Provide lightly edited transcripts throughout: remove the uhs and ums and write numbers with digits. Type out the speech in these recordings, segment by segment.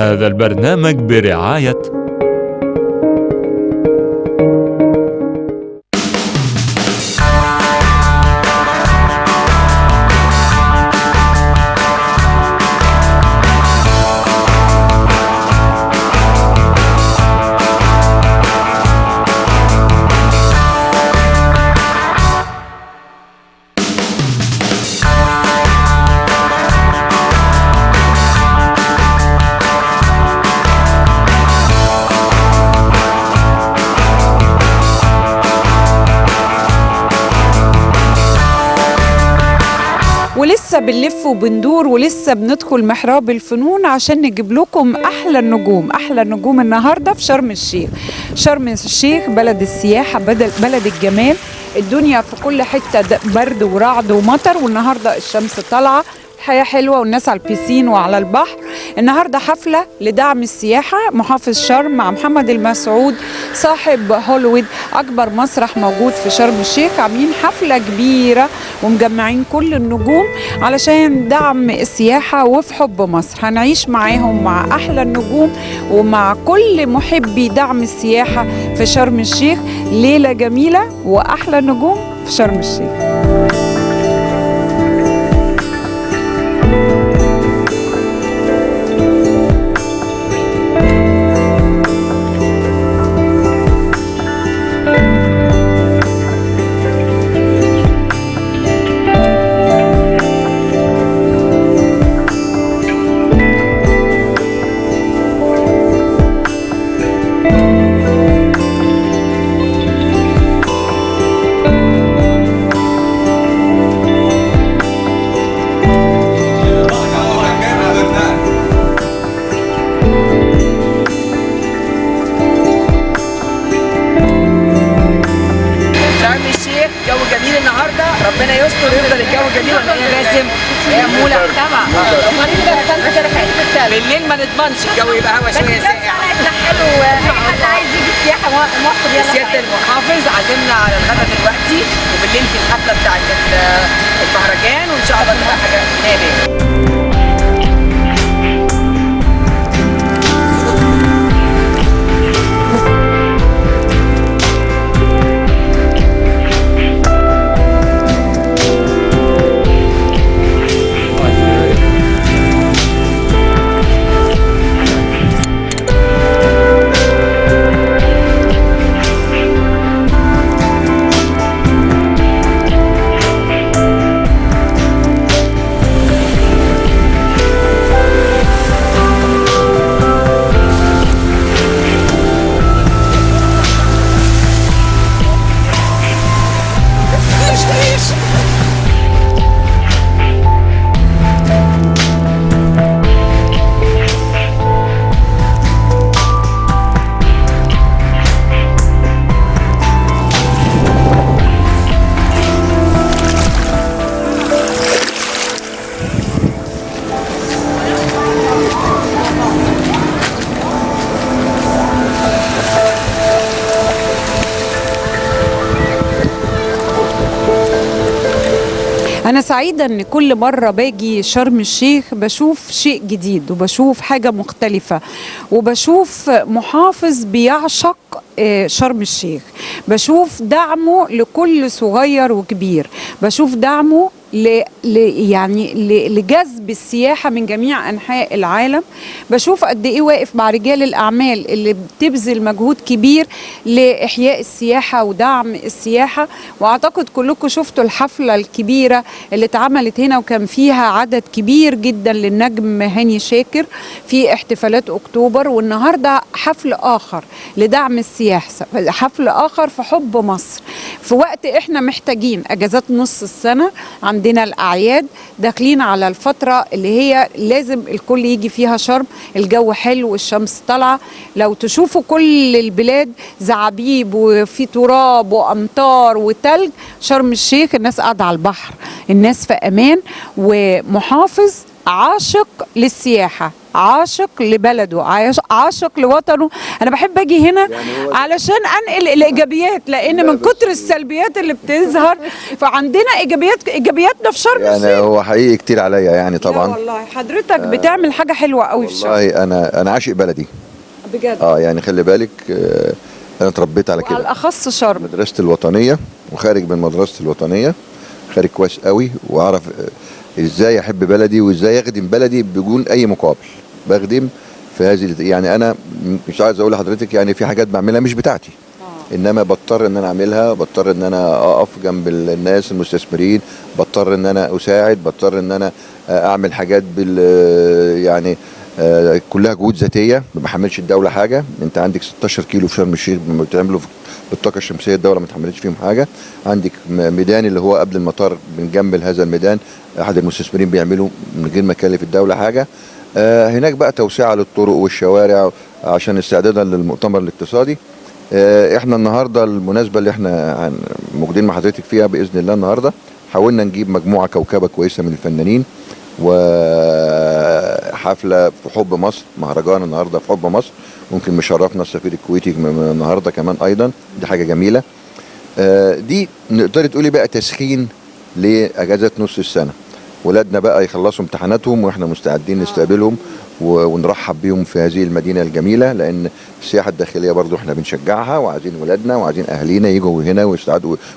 هذا البرنامج برعاية ولسه بنلف وبندور ولسه بندخل محراب الفنون عشان نجيب لكم احلى النجوم. احلى النجوم النهارده في شرم الشيخ. شرم الشيخ بلد السياحه، بلد الجمال. الدنيا في كل حته برد ورعد ومطر، والنهارده الشمس طالعه، الحياة حلوة والناس على البيسين وعلى البحر. النهاردة حفلة لدعم السياحة. محافظ شرم مع محمد المسعود صاحب هوليوود، أكبر مسرح موجود في شرم الشيخ، عاملين حفلة كبيرة ومجمعين كل النجوم علشان دعم السياحة وفي حب مصر. هنعيش معاهم مع أحلى النجوم ومع كل محبي دعم السياحة في شرم الشيخ. ليلة جميلة وأحلى النجوم في شرم الشيخ. ربنا يستر ويفضل الجو جميل. ولا ايه لازم مولع طبعا بالليل ما نضمنش الجو يبقى هوا شويه ساقع. حلو. اي حد عايز يجي سياحه مصر يلا. سياده المحافظ عازمنا على الغدا دلوقتي، وبالليل في الحفله بتاعت المهرجان، وان شاء الله تبقى حاجه ناميه. أنا سعيدة أن كل مرة باجي شرم الشيخ بشوف شيء جديد، وبشوف حاجة مختلفة، وبشوف محافظ بيعشق شرم الشيخ، بشوف دعمه لكل صغير وكبير، بشوف دعمه لجذب السياحة من جميع أنحاء العالم. بشوف قد إيه واقف مع رجال الأعمال اللي بتبذل مجهود كبير لإحياء السياحة ودعم السياحة. وأعتقد كلكم شفتوا الحفلة الكبيرة اللي اتعملت هنا، وكان فيها عدد كبير جدا للنجم هاني شاكر في احتفالات أكتوبر. والنهاردة حفل آخر لدعم السياحة، حفل آخر في حب مصر في وقت إحنا محتاجين أجازات نص السنة. عندنا الأعياد، داخلين على الفترة اللي هي لازم الكل يجي فيها شرم. الجو حلو والشمس طالعة. لو تشوفوا كل البلاد زعابيب وفي تراب وأمطار وتلج، شرم الشيخ الناس قاعدة على البحر، الناس في أمان، ومحافظ عاشق للسياحة. عاشق لبلده، عاشق لوطنه. انا بحب اجي هنا علشان انقل الايجابيات، لان من كتر السلبيات اللي بتظهر فعندنا ايجابياتنا في شرم الشيخ. يعني هو حقيقي كتير عليا يعني طبعا. لا والله حضرتك بتعمل حاجه حلوه قوي في شرم. والله انا عاشق بلدي بجد. يعني خلي بالك، انا اتربيت على كده، على الاخص شرم. مدرسة الوطنية، وخارج من مدرسة الوطنية، خارج كويس قوي، واعرف ازاي احب بلدي وازاي اخدم بلدي بدون اي مقابل. بخدم في هذه، يعني انا مش عايز اقول لحضرتك يعني في حاجات بعملها مش بتاعتي، انما بضطر ان انا اعملها، بضطر ان انا اقف جنب الناس المستثمرين، بضطر ان انا اساعد، بضطر ان انا اعمل حاجات يعني كلها جهود ذاتيه، ما بحملش الدوله حاجه. انت عندك 16 كيلو في شرم الشيخ بتعملوا بالطاقه الشمسيه، الدوله ما تحملتش فيهم حاجه. عندك ميدان اللي هو قبل المطار بنجمل هذا الميدان، احد المستثمرين بيعملوا من غير ما يكلف الدوله حاجه. هناك بقى توسعه للطرق والشوارع عشان استعدادا للمؤتمر الاقتصادي. احنا النهارده المناسبه اللي احنا موجودين مع حضرتك فيها باذن الله، النهارده حاولنا نجيب مجموعه كوكبه كويسه من الفنانين، وحفله في حب مصر، مهرجان النهارده في حب مصر، ممكن مشرفنا السفير الكويتي النهارده كمان ايضا، دي حاجه جميله. دي نقدر تقولي بقى تسخين لاجازه نص السنه، ولادنا بقى يخلصوا امتحاناتهم واحنا مستعدين نستقبلهم ونرحب بيهم في هذه المدينه الجميله، لان السياحه الداخليه برضو احنا بنشجعها، وعايزين ولادنا وعايزين اهالينا يجوا هنا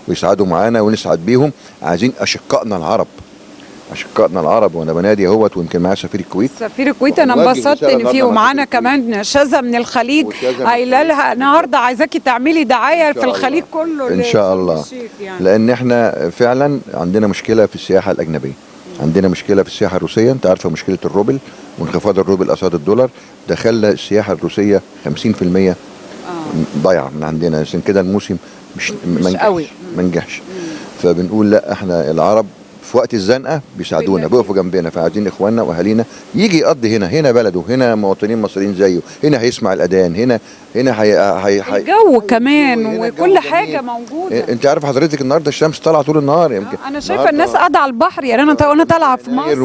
ويسعدوا معانا ونسعد بيهم. عايزين اشقائنا العرب، وانا بنادي اهوت، ويمكن معايا سفير الكويت. سفير الكويت انا انبسطت ان فيه، ومعانا كمان شاذة من الخليج قايله لها النهارده عايزاكي تعملي دعايه في الخليج كله ان شاء الله، يعني. لان احنا فعلا عندنا مشكله في السياحه الاجنبيه، عندنا مشكله في السياحه الروسيه، انت عارفه مشكله الروبل وانخفاض الروبل قصاد الدولار، ده خلى السياحه الروسيه 50% ضايعه من عندنا، عشان كده الموسم مش قوي ما نجحش. فبنقول لا، احنا العرب في وقت الزنقه بيساعدونا، بيقفوا جنبنا، فعايزين اخواننا واهالينا يجي يقضي هنا بلده، هنا مواطنين مصريين زيه، هنا هيسمع الاذان، هنا الجو كمان وكل حاجه موجوده. انت عارف حضرتك النهارده الشمس طالعه طول النهار، يمكن انا شايفه الناس قاعده على البحر، يعني انا طالعه في مصر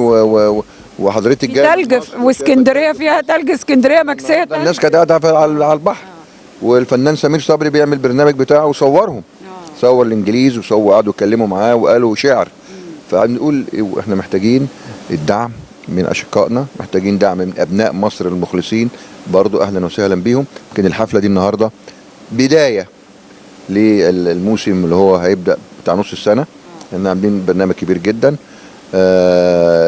وحضرتك جاي تلج، واسكندريه فيها تلج، اسكندريه مكسيه تلج. الناس كانت قاعده على البحر، والفنان سمير صبري بيعمل برنامج بتاعه وصورهم، صور الانجليز وقعدوا يتكلموا معاه وقالوا شعر. فبنقول احنا محتاجين الدعم من اشقائنا، محتاجين دعم من ابناء مصر المخلصين، برضو اهلا وسهلا بيهم. يمكن الحفله دي النهارده بدايه للموسم اللي هو هيبدا بتاع نص السنه، لان عاملين برنامج كبير جدا.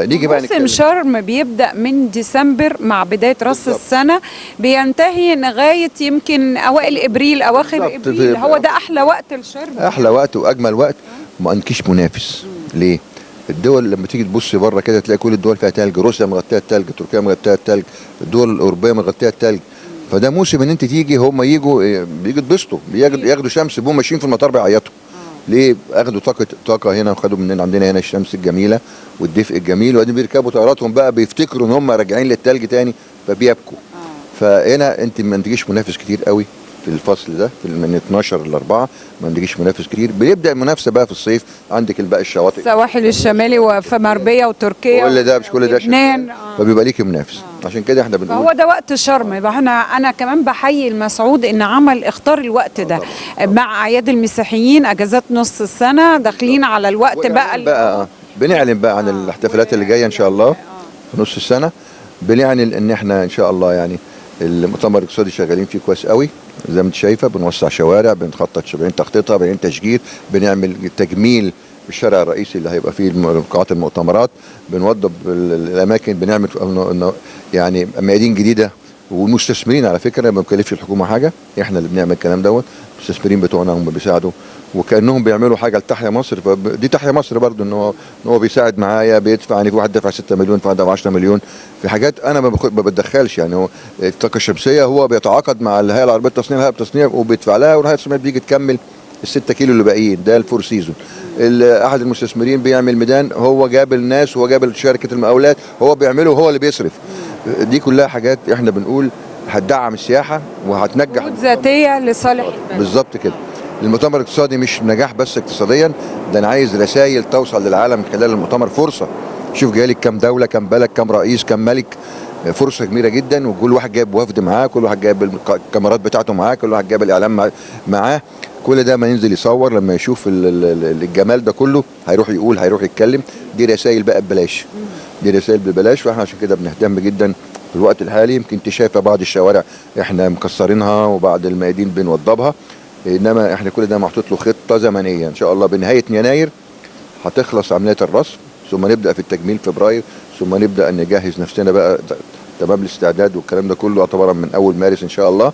نيجي بقى موسم شرم بيبدا من ديسمبر مع بدايه راس السنه، بينتهي لغايه يمكن اوائل ابريل، اواخر ابريل. هو ده احلى وقت لشرم، احلى وقت واجمل وقت، ما انكيش منافس. ليه؟ الدول لما تيجي تبص بره كده تلاقي كل الدول فيها تلج، روسيا مغطيه التلج، تركيا مغطيه التلج، الدول الاوروبيه مغطيه التلج. فده موسم ان انت تيجي، هم يجوا يتبسطوا، ياخدوا شمس، بيبقوا ماشيين في المطار بيعيطوا. ليه؟ اخدوا طاقه هنا، وخدوا مننا عندنا هنا الشمس الجميله والدفء الجميل، وبعدين بيركبوا طياراتهم بقى بيفتكروا ان هم راجعين للتلج تاني فبيبكوا. فهنا انت ما عندكيش منافس كتير قوي في الفصل ده، من 12 ل 4 ما عندكيش منافس كتير. بيبدا المنافسه بقى في الصيف، عندك بقى الشواطئ، السواحل الشمالي وفي مربيه وتركيا، كل ده مش كل ده لبنان، فبيبقى ليكي منافس. عشان كده احنا بنقول هو ده وقت شرم. يبقى انا كمان بحيي المسعود ان اختار الوقت ده مع اعياد المسيحيين، اجازات نص السنه، داخلين على الوقت بقى بنعلن بقى عن الاحتفالات اللي جايه ان شاء الله في نص السنه. بنعلن ان احنا ان شاء الله يعني المؤتمر الاقتصادي شغالين فيه كويس قوي، زي ما انت شايفه، بنوسع شوارع، بنخطط شبابين تخطيطها، بنعمل تشجير، بنعمل تجميل الشارع الرئيسي اللي هيبقى فيه قاعات المؤتمرات، بنوضب الاماكن، بنعمل يعني ميادين جديده. والمستثمرين على فكره ما بنكلفش الحكومه حاجه، احنا اللي بنعمل الكلام دوت، المستثمرين بتوعنا هم بيساعدوا، وكانهم بيعملوا حاجه لتحيا مصر. فدي تحيا مصر برضو، ان هو بيساعد معايا، بيدفع. يعني في واحد دفع 6 مليون، في واحد دفع 10 مليون في حاجات انا ما بتدخلش. يعني هو الطاقه الشمسيه هو بيتعاقد مع الهيئه العربيه للتصنيع، الهيئه التصنيع وبيدفع لها، والهيئه التصنيع بتيجي تكمل ال6 كيلو اللي باقيين، ده الفور سيزون. احد المستثمرين بيعمل ميدان، هو جاب الناس، هو جاب شركه المقاولات، هو بيعمله، هو اللي بيصرف. دي كلها حاجات احنا بنقول هتدعم السياحه وهتنجح ذاتيه لصالح بالظبط كده. المؤتمر الاقتصادي مش نجاح بس اقتصاديا، ده انا عايز رسائل توصل للعالم من خلال المؤتمر، فرصه. شوف جايلك كام دوله، كام بلد، كام رئيس، كام ملك، فرصه كبيره جدا، وكل واحد جايب وفد معاه، كل واحد جايب الكاميرات بتاعته معاه، كل واحد جايب الاعلام معاه. كل ده ما ينزل يصور لما يشوف الجمال ده كله هيروح يقول، هيروح يتكلم. دي رسائل بقى ببلاش، دي رسائل ببلاش. واحنا عشان كده بنهتم جدا في الوقت الحالي. يمكن انت شايفه بعض الشوارع احنا مكسرينها وبعض الميادين بنوضبها، انما احنا كل ده محطوط له خطه زمنيه. ان شاء الله بنهايه يناير هتخلص عمليه الرصف، ثم نبدا في التجميل فبراير، ثم نبدا نجهز نفسنا بقى تمام الاستعداد والكلام ده كله اعتبارا من اول مارس ان شاء الله،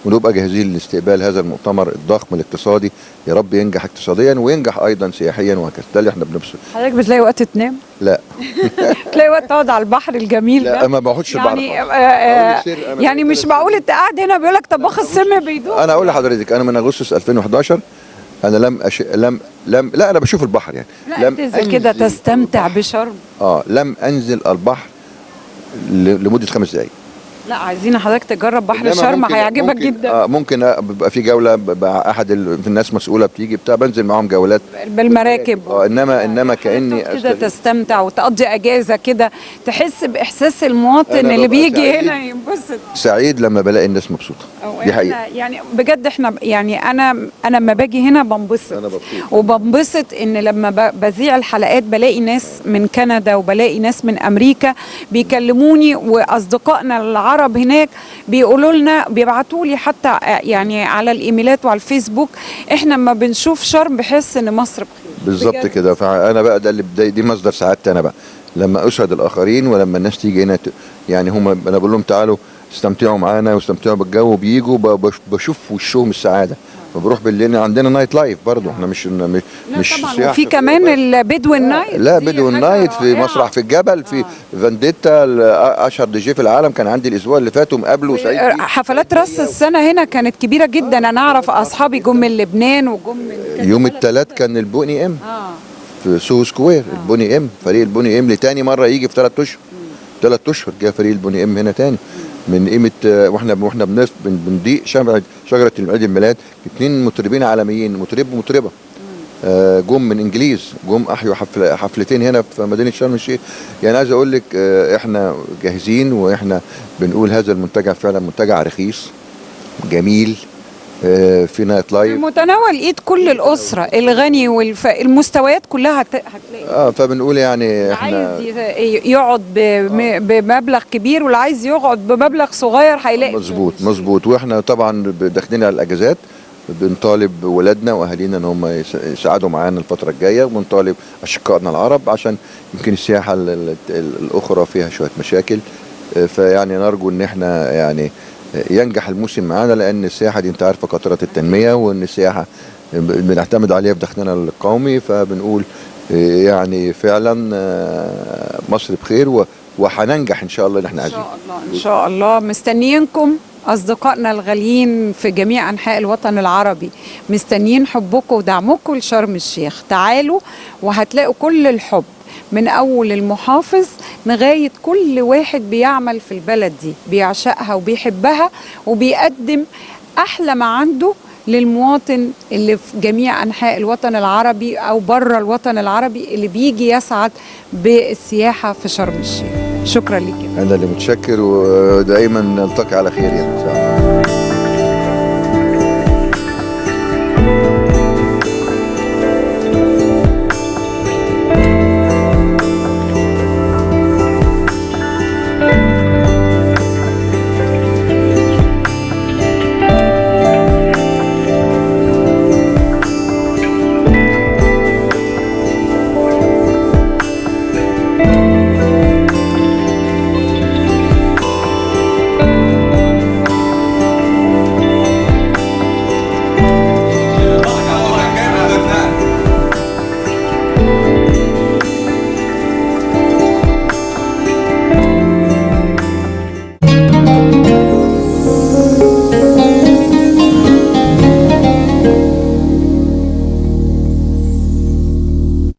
ونبقى جاهزين لاستقبال هذا المؤتمر الضخم الاقتصادي. يا رب ينجح اقتصاديا وينجح ايضا سياحيا وهكذا. ده اللي احنا بنبصر. حضرتك بتلاقي وقت تنام؟ لا تلاقي وقت تقعد على البحر الجميل ده؟ لا ما بقعدش يعني البحر. يعني مش معقول انت قاعد هنا بيقول لك طباخ السم بيدوب. انا اقول لحضرتك انا من اغسطس 2011 انا لا انا بشوف البحر يعني. لا تنزل كده تستمتع بشرم. لم انزل البحر لمده 5 دقائق. لا عايزين حضرتك تجرب بحر شرم، هيعجبك جدا. ممكن بيبقى في جوله احد الناس مسؤوله بتيجي بنزل معاهم جولات بالمراكب. انما كاني كده تستمتع وتقضي اجازه كده، تحس باحساس المواطن اللي بيجي هنا ينبسط. سعيد لما بلاقي الناس مبسوطه، دي حقيقه. يعني بجد احنا يعني انا لما باجي هنا بنبسط، وبنبسط ان لما بذيع الحلقات بلاقي ناس من كندا وبلاقي ناس من امريكا بيكلموني، واصدقائنا العرب هناك بيقولوا لنا، بيبعتوا لي حتى يعني على الايميلات وعلى الفيسبوك، احنا لما بنشوف شرم بحس ان مصر بخير. بالظبط كده. فانا بقى ده اللي دي مصدر سعادتي انا بقى، لما اسعد الاخرين ولما الناس تيجي هنا يعني هم انا بقول لهم تعالوا استمتعوا معانا واستمتعوا بالجو، بيجوا بشوف وشهم السعاده. وبروح بالليل عندنا نايت لايف برضه، احنا مش طبعا. وفي كمان البدو النايت. لا بدو النايت في مسرح في الجبل في فانديتا، اشهر دي جي في العالم كان عندي الاسبوع اللي فات ومقابله سعيد. حفلات راس السنه هنا كانت كبيره جدا، انا اعرف اصحابي جم من لبنان وجم من يوم الثلاث كان البوني ام في سو سكوير. البوني ام، فريق البوني ام لتاني مره يجي في 3 اشهر. 3 اشهر جه فريق البوني ام هنا تاني من قيمه. واحنا بنضيق شجره عيد الميلاد 2 مطربين عالميين، مطرب ومطربه جم من انجليز، جم احيوا حفلتين هنا في مدينه شرم الشيخ. يعني عايز اقول لك احنا جاهزين، واحنا بنقول هذا المنتجع فعلا منتجع رخيص جميل في نايت لايف متناول ايد كل الاسره، الغني المستويات كلها هتلاقي. فبنقول يعني احنا عايز يقعد بمبلغ كبير واللي عايز يقعد بمبلغ صغير هيلاقي. مظبوط. واحنا طبعا داخلين على الاجازات بنطالب ولادنا واهالينا ان هم يساعدوا معانا الفتره الجايه، وبنطالب اشقائنا العرب عشان يمكن السياحه الاخرى فيها شويه مشاكل. فيعني نرجو ان احنا يعني ينجح الموسم معانا، لان السياحه دي انت عارفه قطره التنميه، وان السياحه بنعتمد عليها في دخلنا القومي. فبنقول يعني فعلا مصر بخير وهننجح ان شاء الله اللي احنا عايزينه. ان شاء الله. مستنيينكم أصدقائنا الغاليين في جميع أنحاء الوطن العربي، مستنيين حبكم ودعمكم لشرم الشيخ. تعالوا وهتلاقوا كل الحب من أول المحافظ لغاية كل واحد بيعمل في البلد دي، بيعشقها وبيحبها وبيقدم أحلى ما عنده للمواطن اللي في جميع أنحاء الوطن العربي أو بره الوطن العربي اللي بيجي يسعد بالسياحة في شرم الشيخ. شكرا لك. أنا اللي متشكر، ودائما نلتقي على خير يعني إن شاء الله.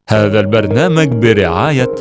هذا البرنامج برعاية